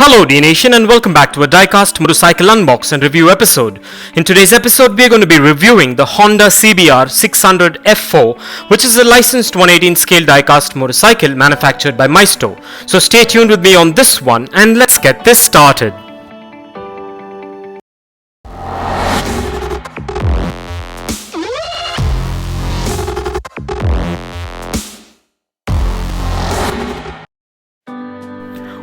Hello Dnation and welcome back to a Diecast Motorcycle Unbox and Review episode. In today's episode we are going to be reviewing the Honda CBR 600 F4, which is a licensed 118 scale diecast motorcycle manufactured by Maisto. So stay tuned with me on this one and let's get this started.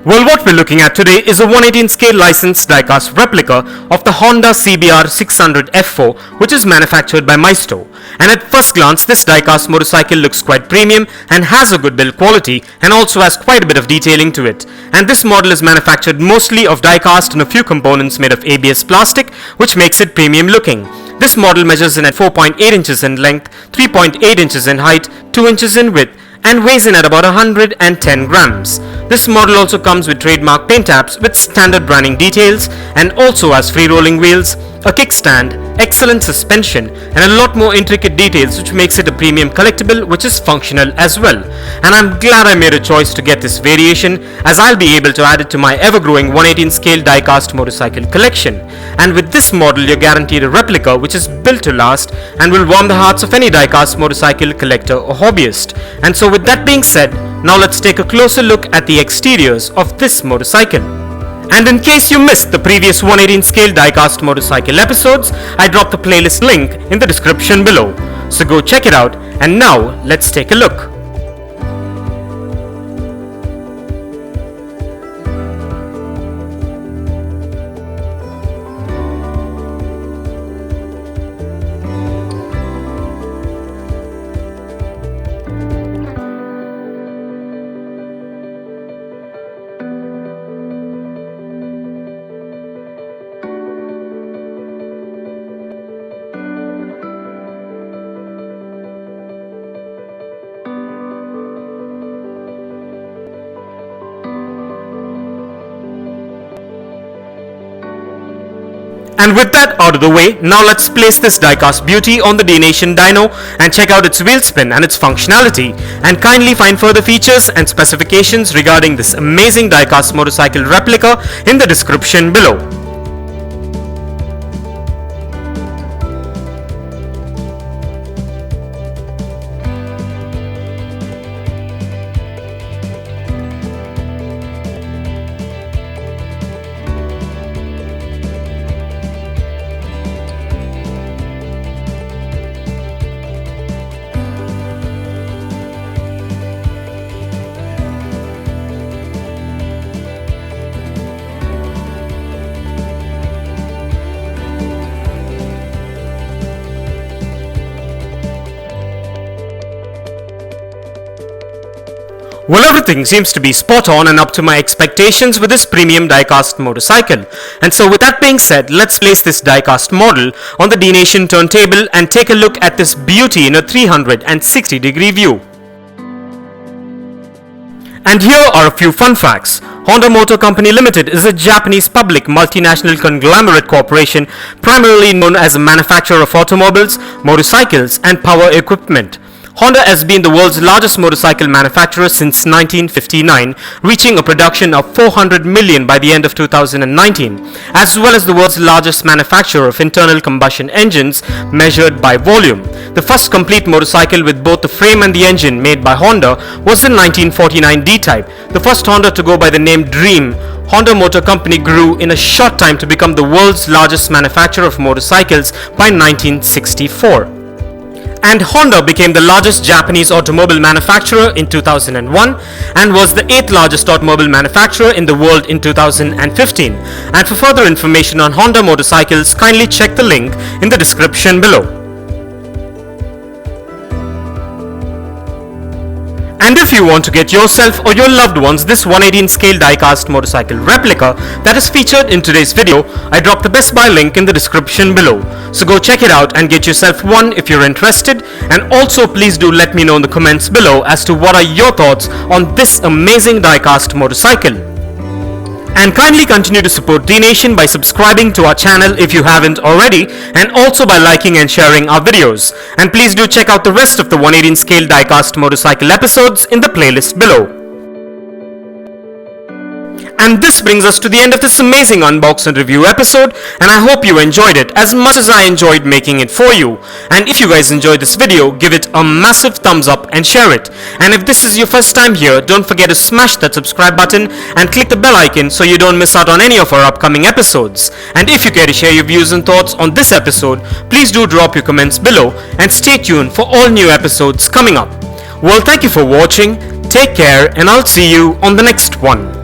Well, what we're looking at today is a 118 scale licensed diecast replica of the Honda CBR 600 F4, which is manufactured by Maisto. And at first glance, this diecast motorcycle looks quite premium and has a good build quality and also has quite a bit of detailing to it. And this model is manufactured mostly of diecast and a few components made of ABS plastic, which makes it premium looking. This model measures in at 4.8 inches in length, 3.8 inches in height, 2 inches in width, and weighs in at about 110 grams. This model also comes with trademark paint apps with standard branding details and also has free rolling wheels, a kickstand, excellent suspension and a lot more intricate details, which makes it a premium collectible which is functional as well. And I'm glad I made a choice to get this variation, as I'll be able to add it to my ever-growing 118 scale diecast motorcycle collection. And with this model you're guaranteed a replica which is built to last and will warm the hearts of any diecast motorcycle collector or hobbyist. And so with that being said, now let's take a closer look at the exteriors of this motorcycle. And in case you missed the previous 118 scale diecast motorcycle episodes, I dropped the playlist link in the description below. So go check it out, and now let's take a look. And with that out of the way, now let's place this diecast beauty on the Dnation Dyno and check out its wheel spin and its functionality, and kindly find further features and specifications regarding this amazing diecast motorcycle replica in the description below. Well, everything seems to be spot on and up to my expectations with this premium diecast motorcycle. And so with that being said, let's place this diecast model on the Dnation turntable and take a look at this beauty in a 360-degree view. And here are a few fun facts. Honda Motor Company Limited is a Japanese public multinational conglomerate corporation primarily known as a manufacturer of automobiles, motorcycles and power equipment. Honda has been the world's largest motorcycle manufacturer since 1959, reaching a production of 400 million by the end of 2019, as well as the world's largest manufacturer of internal combustion engines measured by volume. The first complete motorcycle with both the frame and the engine made by Honda was the 1949 D-Type, the first Honda to go by the name Dream. Honda Motor Company grew in a short time to become the world's largest manufacturer of motorcycles by 1964. And Honda became the largest Japanese automobile manufacturer in 2001 and was the 8th largest automobile manufacturer in the world in 2015. And for further information on Honda motorcycles, kindly check the link in the description below. And if you want to get yourself or your loved ones this 118 scale diecast motorcycle replica that is featured in today's video, I dropped the Best Buy link in the description below. So go check it out and get yourself one if you're interested, and also please do let me know in the comments below as to what are your thoughts on this amazing diecast motorcycle. And kindly continue to support Dnation by subscribing to our channel if you haven't already, and also by liking and sharing our videos. And please do check out the rest of the 118 scale diecast motorcycle episodes in the playlist below. And this brings us to the end of this amazing unbox and review episode, and I hope you enjoyed it as much as I enjoyed making it for you. And if you guys enjoyed this video, give it a massive thumbs up and share it. And if this is your first time here, don't forget to smash that subscribe button and click the bell icon so you don't miss out on any of our upcoming episodes. And if you care to share your views and thoughts on this episode, please do drop your comments below and stay tuned for all new episodes coming up. Well, thank you for watching, take care, and I'll see you on the next one.